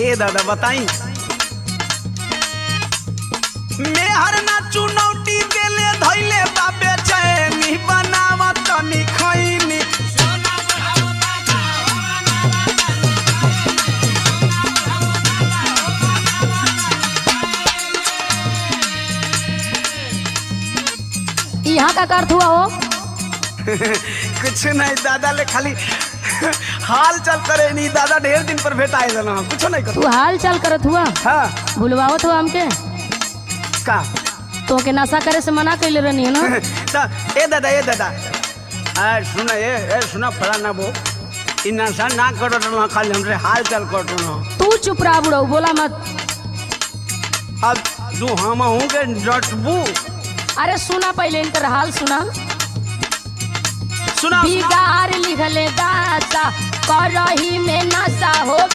ए दादा बताई मैं हर ना चुनौती देले धैले बाबे चैनी बनावा तनी खैनी यहाँ का अर्थ हुआ हो? कुछ नहीं दादा ले खाली हाल चल करे नहीं दादा ढेर दिन पर भेटा आए ना कुछ नहीं कर तू हाल चाल करत हुआ? हाँ भूलवावत हुआ हमके? का तो के नशा करे से मना कैले रहनी है ना? ए दादा सुना ए सुना फला ना वो इन नशा ना करो ना खाली हमरे हाल चल कर ना तू चुप रहा बुढ़ऊ, बोला मत। अब तू हम हूँ के डटबू अरे सुना पहले इनकर हाल सुना। सुना बिगाड़ लिखले दासा करही में नशा हो